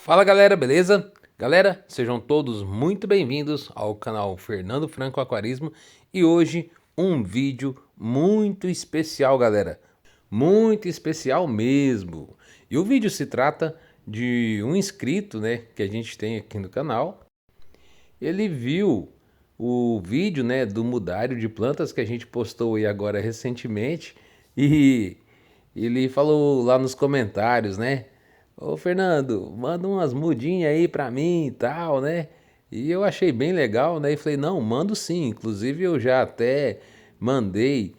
Fala galera, beleza? Galera, sejam todos muito bem-vindos ao canal Fernando Franco Aquarismo e hoje um vídeo muito especial, galera. Muito especial mesmo. E o vídeo se trata de um inscrito, né, que a gente tem aqui no canal. Ele viu o vídeo, né, do mudário de plantas que a gente postou aí agora recentemente e ele falou lá nos comentários, né? Ô Fernando, manda umas mudinhas aí pra mim e tal, né? E eu achei bem legal, né? E falei, não, mando sim. Inclusive eu já até mandei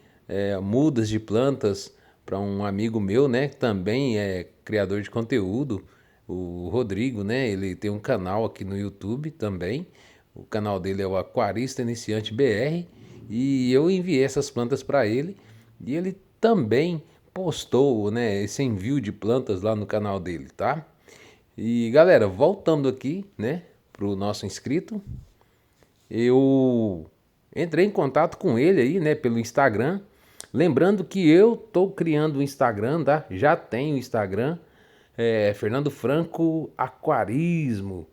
mudas de plantas para um amigo meu, né? Que também é criador de conteúdo, o Rodrigo, né? Ele tem um canal aqui no YouTube também. O canal dele é o Aquarista Iniciante BR. E eu enviei essas plantas para ele. E ele também postou, né, esse envio de plantas lá no canal dele, tá? E galera, voltando aqui, né, pro nosso inscrito, eu entrei em contato com ele aí, né, pelo Instagram. Lembrando que eu tô criando o Instagram, tá? Já tenho Instagram, Fernando Franco Aquarismo.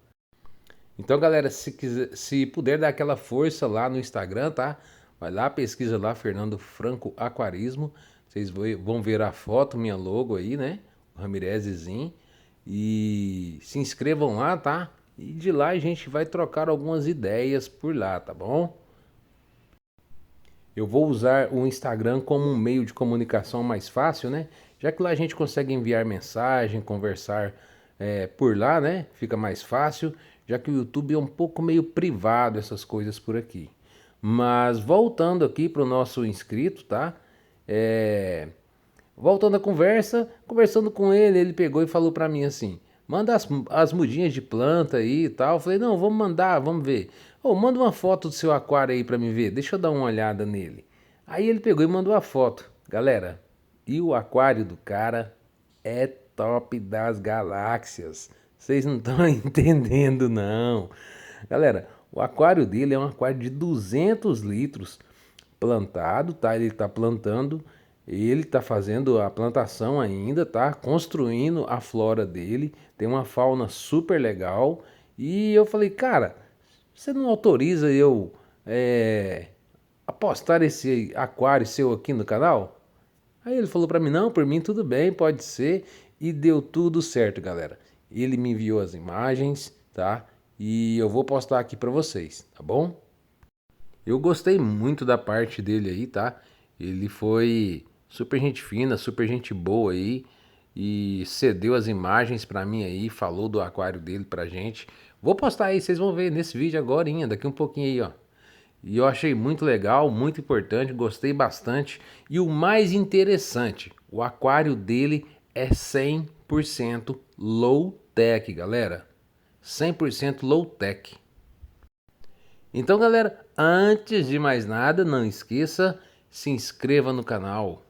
Então, galera, se puder dar aquela força lá no Instagram, tá? Vai lá, pesquisa lá, Fernando Franco Aquarismo. Vocês vão ver a foto, minha logo aí, né? O Ramirezezinho. E se inscrevam lá, tá? E de lá a gente vai trocar algumas ideias por lá, tá bom? Eu vou usar o Instagram como um meio de comunicação mais fácil, né? Já que lá a gente consegue enviar mensagem, conversar por lá, né? Fica mais fácil, já que o YouTube é um pouco meio privado essas coisas por aqui. Mas voltando aqui para o nosso inscrito, tá? É, Voltando à conversa, conversando com ele, ele pegou e falou pra mim assim: manda as mudinhas de planta aí e tal. Eu falei: não, vamos mandar, vamos ver. Ô, manda uma foto do seu aquário aí pra mim ver, deixa eu dar uma olhada nele. Aí ele pegou e mandou a foto. Galera, e o aquário do cara é top das galáxias. Vocês não estão entendendo, não. Galera, o aquário dele é um aquário de 200 litros plantado, tá? Ele tá plantando, ele tá fazendo a plantação ainda, tá? Construindo a flora dele, tem uma fauna super legal. E eu falei, cara, você não autoriza eu apostar esse aquário seu aqui no canal? Aí ele falou pra mim, não, por mim tudo bem, pode ser. E deu tudo certo, galera. Ele me enviou as imagens, tá? E eu vou postar aqui pra vocês, tá bom? Eu gostei muito da parte dele aí, tá? Ele foi super gente fina, super gente boa aí e cedeu as imagens pra mim aí, falou do aquário dele pra gente. Vou postar aí, vocês vão ver nesse vídeo agora, daqui um pouquinho aí, ó. E eu achei muito legal, muito importante, gostei bastante. E o mais interessante, o aquário dele é 100% low tech, galera. 100% low tech. Então, galera, antes de mais nada, não esqueça, se inscreva no canal,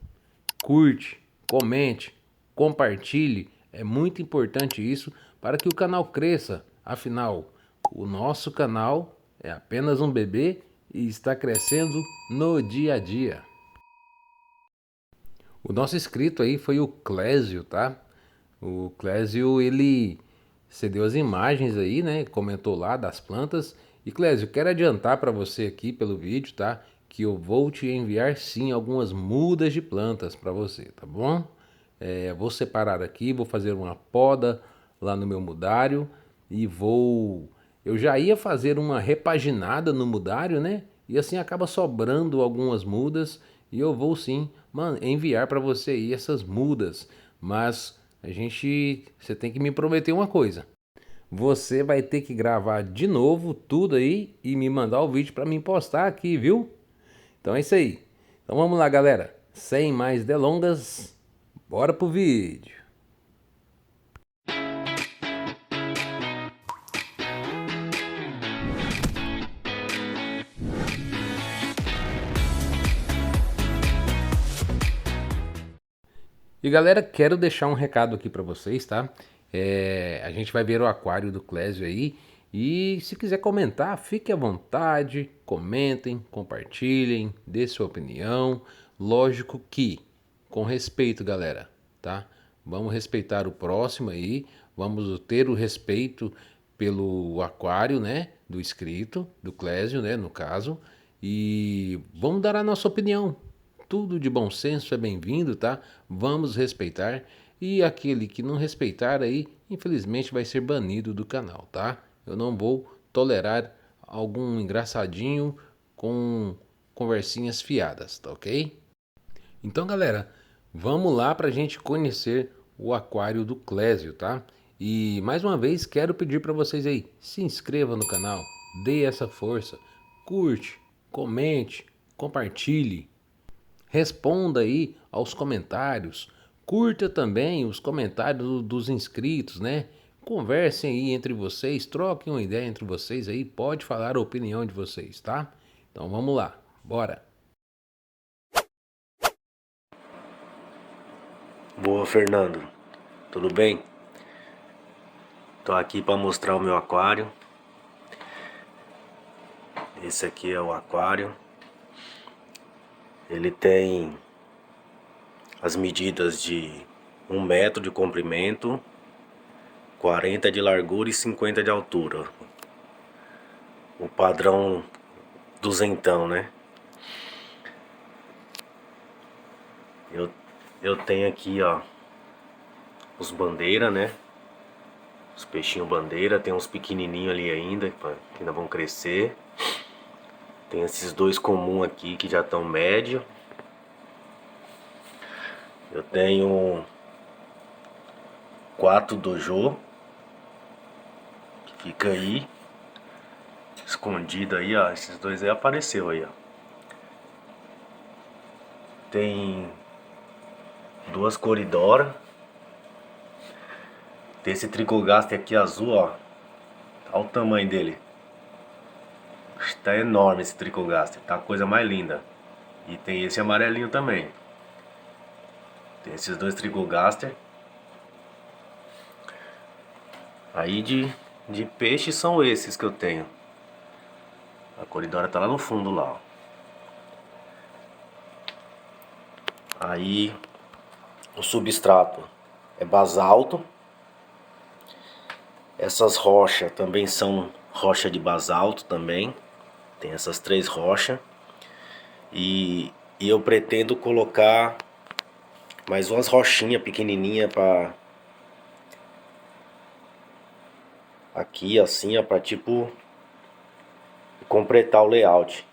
curte, comente, compartilhe. É muito importante isso para que o canal cresça. Afinal, o nosso canal é apenas um bebê e está crescendo no dia a dia. O nosso inscrito aí foi o Clésio, tá? O Clésio, ele cedeu as imagens aí, né? Comentou lá das plantas. E Clésio, quero adiantar para você aqui pelo vídeo, tá? Que eu vou te enviar sim algumas mudas de plantas para você, tá bom? Vou separar aqui, vou fazer uma poda lá no meu mudário e vou. Eu já ia fazer uma repaginada no mudário, né? E assim acaba sobrando algumas mudas e eu vou sim, mano, enviar para você aí essas mudas. Mas você tem que me prometer uma coisa. Você vai ter que gravar de novo tudo aí e me mandar o vídeo para mim postar aqui, viu? Então é isso aí. Então vamos lá, galera. Sem mais delongas, bora pro vídeo. E galera, quero deixar um recado aqui para vocês, tá? A gente vai ver o aquário do Clésio aí. E se quiser comentar, fique à vontade, comentem, compartilhem, dê sua opinião. Lógico que com respeito, galera, tá? Vamos respeitar o próximo aí, vamos ter o respeito pelo aquário, né, do inscrito, do Clésio, né, no caso, e vamos dar a nossa opinião. Tudo de bom senso é bem-vindo, tá? Vamos respeitar. E aquele que não respeitar aí, infelizmente vai ser banido do canal, tá? Eu não vou tolerar algum engraçadinho com conversinhas fiadas, tá ok? Então, galera, vamos lá para a gente conhecer o aquário do Clésio, tá? E mais uma vez quero pedir para vocês aí, se inscreva no canal, dê essa força, curte, comente, compartilhe, responda aí aos comentários, curta também os comentários dos inscritos, né? Conversem aí entre vocês, troquem uma ideia entre vocês aí, pode falar a opinião de vocês, tá? Então vamos lá, bora! Boa, Fernando. Tudo bem? Tô aqui para mostrar o meu aquário. Esse aqui é o aquário. Ele tem as medidas de 1 metro de comprimento, 40 de largura e 50 de altura. O padrão duzentão, né? Eu tenho aqui, ó, os bandeira, né? Os peixinhos bandeira. Tem uns pequenininhos ali ainda, que ainda vão crescer. Tem esses dois comuns aqui que já estão médio. Eu tenho 4 dojo, que fica aí, escondido aí, ó. Esses dois aí apareceu aí, ó. Tem 2 coridora. Tem esse tricogaster aqui azul, ó. Olha o tamanho dele. Tá enorme esse tricogaster, tá a coisa mais linda. E tem esse amarelinho também. Tem esses 2 tricogaster. Aí de peixe são esses que eu tenho. A coridora tá lá no fundo lá, ó. Aí o substrato é basalto. Essas rochas também são rocha de basalto também. Tem essas 3 rochas. E eu pretendo colocar mais umas rochinhas pequenininhas para aqui assim, ó, para tipo completar o layout.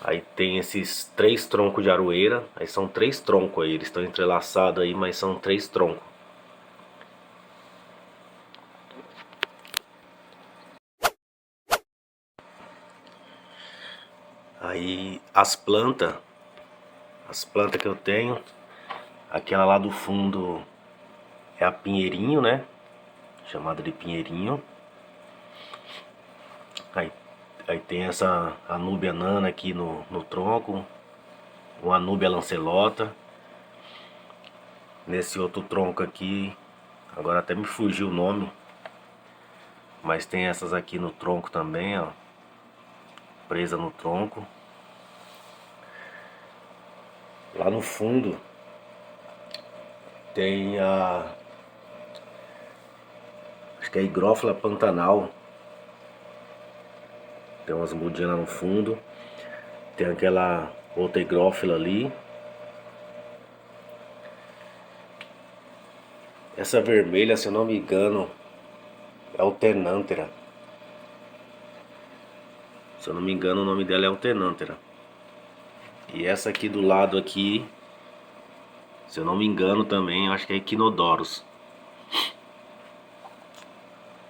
Aí tem esses 3 troncos de aroeira. Aí são 3 troncos aí, eles estão entrelaçados aí, mas são 3 troncos. Aí as plantas que eu tenho, aquela lá do fundo é a pinheirinho, né? Chamada de pinheirinho. Aí tem essa anúbia nana aqui no tronco, uma anúbia lancelota. Nesse outro tronco aqui, agora até me fugiu o nome, mas tem essas aqui no tronco também, ó, presa no tronco. Lá no fundo tem acho que é a higrófila pantanal. Tem umas mudinhas lá no fundo. Tem aquela outra higrófila ali. Essa vermelha, se eu não me engano, é Alternantera. Se eu não me engano, o nome dela é Alternantera. E essa aqui do lado aqui, se eu não me engano também, eu acho que é Equinodorus.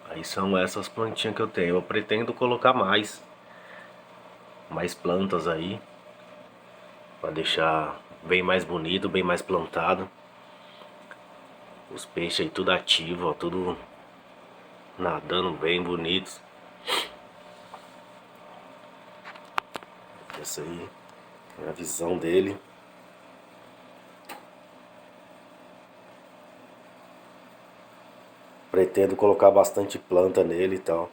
Aí são essas plantinhas que eu tenho. Eu pretendo colocar mais plantas aí, para deixar bem mais bonito, bem mais plantado. Os peixes aí tudo ativo, ó, tudo nadando bem bonitos. Essa aí é a visão dele. Pretendo colocar bastante planta nele e tal.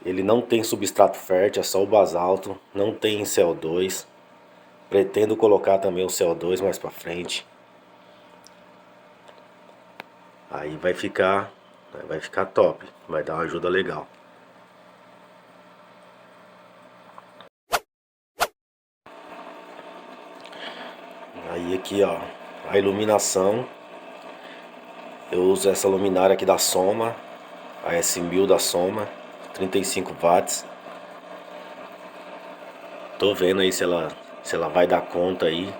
Ele não tem substrato fértil, é só o basalto. Não tem CO2. Pretendo colocar também o CO2 mais pra frente. Aí vai ficar top, vai dar uma ajuda legal. Aí aqui, ó, a iluminação, eu uso essa luminária aqui da Soma, a S1000 da Soma, 35 watts. Tô vendo aí se ela vai dar conta aí.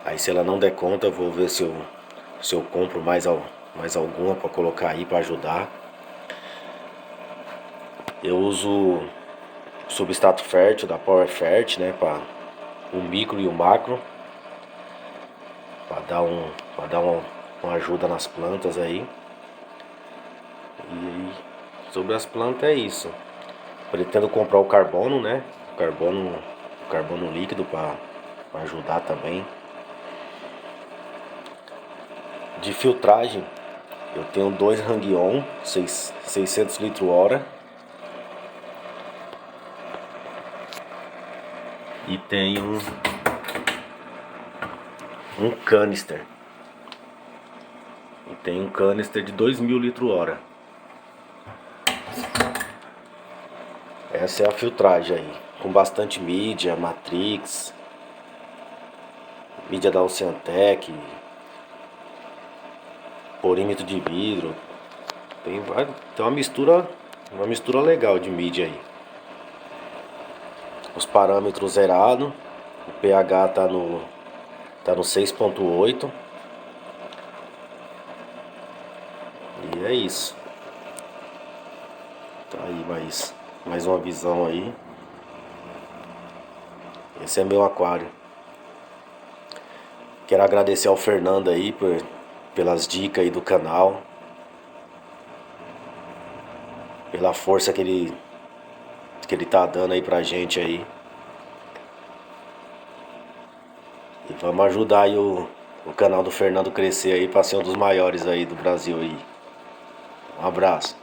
Aí se ela não der conta, eu vou ver se eu compro mais alguma para colocar aí para ajudar. Eu uso substrato fértil da Power Fert, né, para o micro e o macro, para dar uma ajuda nas plantas aí. E sobre as plantas é isso. Pretendo comprar o carbono, né? O carbono líquido para ajudar também. De filtragem, eu tenho 2 Hang-On 600 litros hora. E tenho um canister. E tem um canister de 2000 litros hora. Essa é a filtragem aí, com bastante mídia, Matrix, mídia da Oceantec, porímetro de vidro. Tem uma mistura legal de mídia aí. Os parâmetros zerados, o pH tá no 6.8. E é isso. Tá aí mais uma visão aí. Esse é meu aquário. Quero agradecer ao Fernando aí pelas dicas aí do canal, pela força que ele tá dando aí pra gente aí. E vamos ajudar aí o canal do Fernando crescer aí pra ser um dos maiores aí do Brasil aí. Um abraço.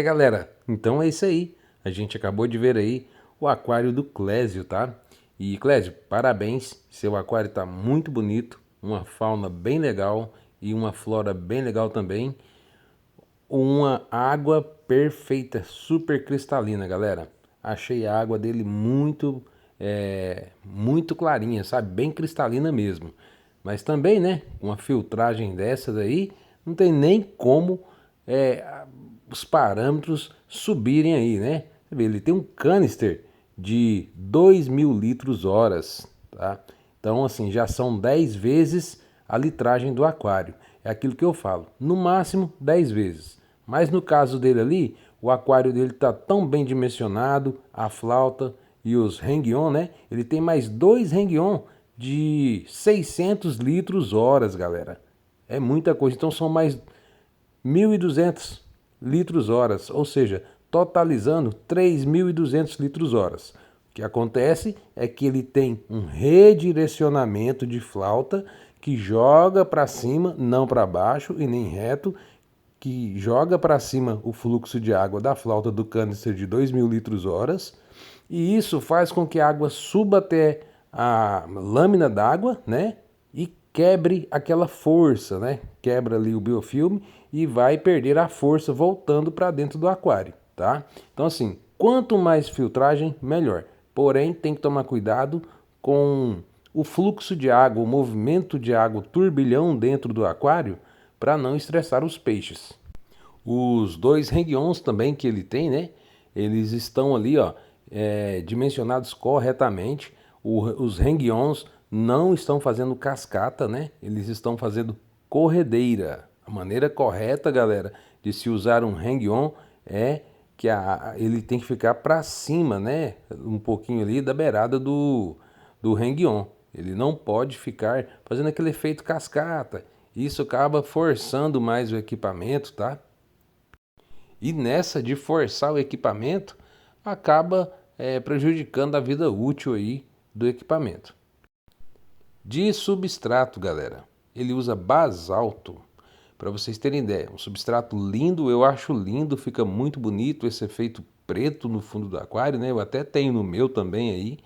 Galera, então é isso aí. A gente acabou de ver aí o aquário do Clésio, tá? E Clésio, parabéns, seu aquário tá muito bonito, uma fauna bem legal e uma flora bem legal também. Uma água perfeita, super cristalina, galera. Achei a água dele muito clarinha, sabe? Bem cristalina mesmo. Mas também, né, uma filtragem dessas aí, não tem nem como os parâmetros subirem aí, né? Você vê, ele tem um canister de 2000 litros horas, tá? Então, assim, já são 10 vezes a litragem do aquário. É aquilo que eu falo, no máximo 10 vezes. Mas no caso dele ali, o aquário dele está tão bem dimensionado, a flauta e os hang-on, né? Ele tem mais 2 hang-on de 600 litros horas, galera. É muita coisa, então são mais 1.200 litros horas, ou seja, totalizando 3.200 litros horas. O que acontece é que ele tem um redirecionamento de flauta que joga para cima, não para baixo e nem reto, que joga para cima o fluxo de água da flauta do canister de 2.000 litros horas, e isso faz com que a água suba até a lâmina d'água, né? E quebre aquela força, né? Quebra ali o biofilme e vai perder a força voltando para dentro do aquário, tá? Então assim, quanto mais filtragem, melhor. Porém, tem que tomar cuidado com o fluxo de água, o movimento de água, o turbilhão dentro do aquário, para não estressar os peixes. Os 2 hang-ons também que ele tem, né? Eles estão ali, ó, dimensionados corretamente. Os hang-ons não estão fazendo cascata, né? Eles estão fazendo corredeira. A maneira correta, galera, de se usar um hang-on é que ele tem que ficar para cima, né? Um pouquinho ali da beirada do hang-on. Ele não pode ficar fazendo aquele efeito cascata. Isso acaba forçando mais o equipamento, tá? E nessa de forçar o equipamento, acaba prejudicando a vida útil aí do equipamento. De substrato, galera, ele usa basalto. Para vocês terem ideia, um substrato lindo, eu acho lindo, fica muito bonito esse efeito preto no fundo do aquário, né? Eu até tenho no meu também aí,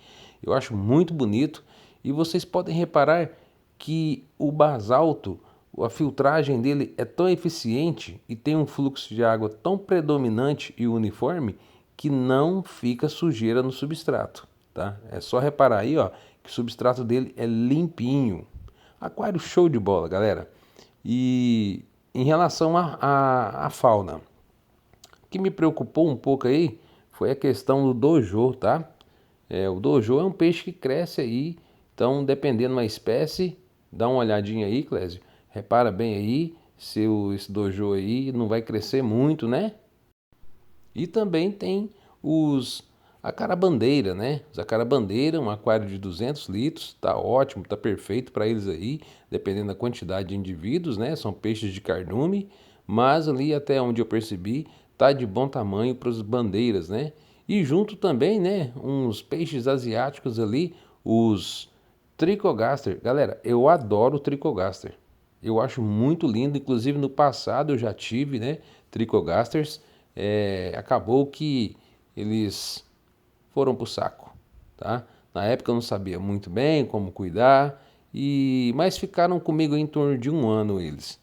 eu acho muito bonito. E vocês podem reparar que o basalto, a filtragem dele é tão eficiente e tem um fluxo de água tão predominante e uniforme que não fica sujeira no substrato, tá? É só reparar aí, ó, que o substrato dele é limpinho. Aquário show de bola, galera. E em relação à fauna, o que me preocupou um pouco aí foi a questão do dojo, tá? O dojo é um peixe que cresce aí, então dependendo da espécie, dá uma olhadinha aí, Clésio. Repara bem aí se esse dojo aí não vai crescer muito, né? E também tem os acarabandeira, né? Os acarabandeira, um aquário de 200 litros, tá ótimo, tá perfeito para eles aí, dependendo da quantidade de indivíduos, né? São peixes de cardume, mas ali até onde eu percebi, tá de bom tamanho para os bandeiras, né? E junto também, né, uns peixes asiáticos ali, os Tricogaster. Galera, eu adoro o Tricogaster. Eu acho muito lindo, inclusive no passado eu já tive, né, Tricogasters. Acabou que eles foram pro saco, tá? Na época eu não sabia muito bem como cuidar, mas ficaram comigo em torno de um ano eles.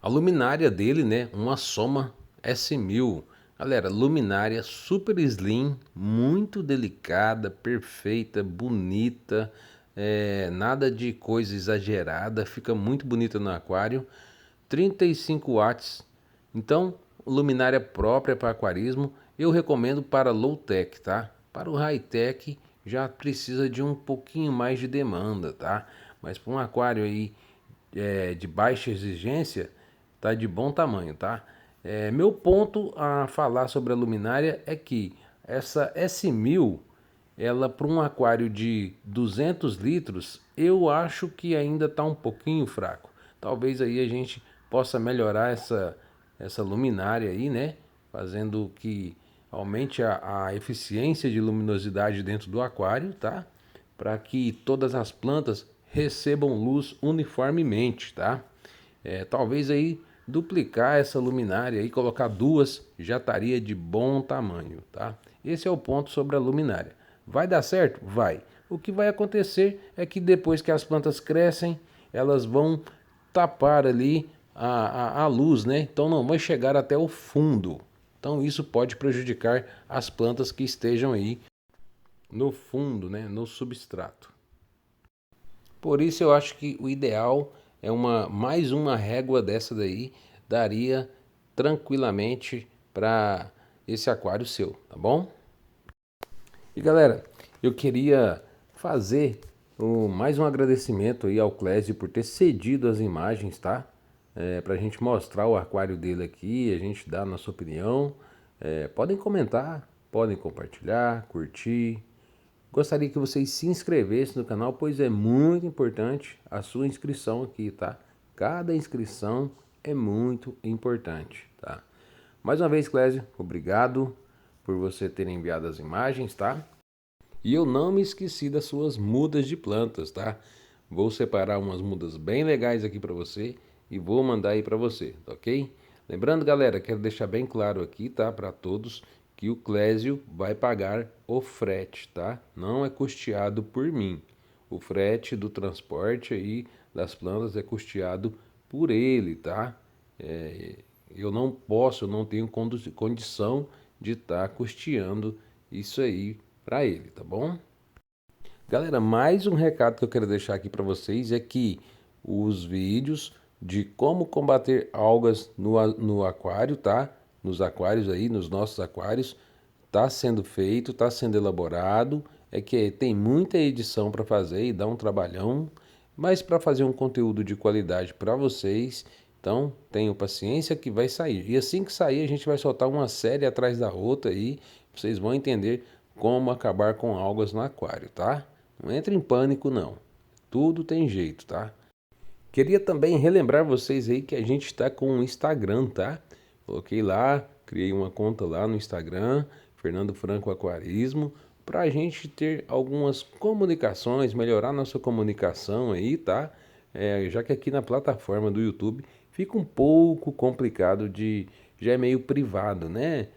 A luminária dele, né, uma Soma S1000. Galera, luminária super slim, muito delicada, perfeita, bonita, nada de coisa exagerada, fica muito bonita no aquário. 35 watts, então luminária própria para aquarismo. Eu recomendo para low tech, tá? Para o high tech já precisa de um pouquinho mais de demanda, tá? Mas para um aquário aí de baixa exigência, tá de bom tamanho, tá? Meu ponto a falar sobre a luminária é que essa S1000, ela para um aquário de 200 litros, eu acho que ainda está um pouquinho fraco. Talvez aí a gente possa melhorar essa luminária aí, né? Fazendo que aumente a eficiência de luminosidade dentro do aquário, tá? Para que todas as plantas recebam luz uniformemente, tá? Talvez aí duplicar essa luminária e colocar duas já estaria de bom tamanho, tá? Esse é o ponto sobre a luminária. Vai dar certo? Vai. O que vai acontecer é que depois que as plantas crescem, elas vão tapar ali a luz, né? Então não vai chegar até o fundo. Então isso pode prejudicar as plantas que estejam aí no fundo, né? No substrato. Por isso eu acho que o ideal é mais uma régua dessa daí, daria tranquilamente para esse aquário seu, tá bom? E galera, eu queria fazer mais um agradecimento aí ao Clésio por ter cedido as imagens, tá? Pra gente mostrar o aquário dele aqui, a gente dar a nossa opinião. Podem comentar, podem compartilhar, curtir. Gostaria que vocês se inscrevessem no canal, pois é muito importante a sua inscrição aqui, tá? Cada inscrição é muito importante, tá? Mais uma vez, Clésio, obrigado por você ter enviado as imagens, tá? E eu não me esqueci das suas mudas de plantas, tá? Vou separar umas mudas bem legais aqui para você e vou mandar aí para você, tá ok? Lembrando, galera, quero deixar bem claro aqui, tá, para todos, que o Clésio vai pagar o frete, tá? Não é custeado por mim. O frete do transporte aí das plantas é custeado por ele, tá? Eu não tenho condição de estar custeando isso aí para ele, tá bom? Galera, mais um recado que eu quero deixar aqui para vocês é que os vídeos de como combater algas no aquário, tá? Nos aquários aí, nos nossos aquários, tá sendo feito, tá sendo elaborado. É que tem muita edição para fazer e dá um trabalhão, mas para fazer um conteúdo de qualidade para vocês, então tenham paciência que vai sair. E assim que sair, a gente vai soltar uma série atrás da outra aí, vocês vão entender como acabar com algas no aquário, tá? Não entre em pânico não. Tudo tem jeito, tá? Queria também relembrar vocês aí que a gente está com um Instagram, tá? Coloquei lá, criei uma conta lá no Instagram, Fernando Franco Aquarismo, para a gente ter algumas comunicações, melhorar nossa comunicação aí, tá? Já que aqui na plataforma do YouTube fica um pouco complicado já é meio privado, né?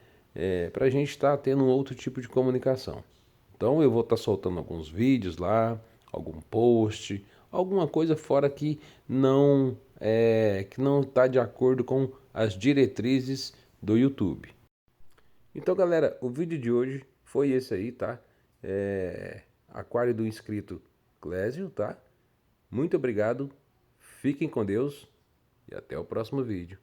Para a gente estar tendo um outro tipo de comunicação. Então eu vou estar soltando alguns vídeos lá, algum post, alguma coisa fora que não está de acordo com as diretrizes do YouTube. Então, galera, o vídeo de hoje foi esse aí, tá? Aquário do inscrito Clésio, tá? Muito obrigado, fiquem com Deus e até o próximo vídeo.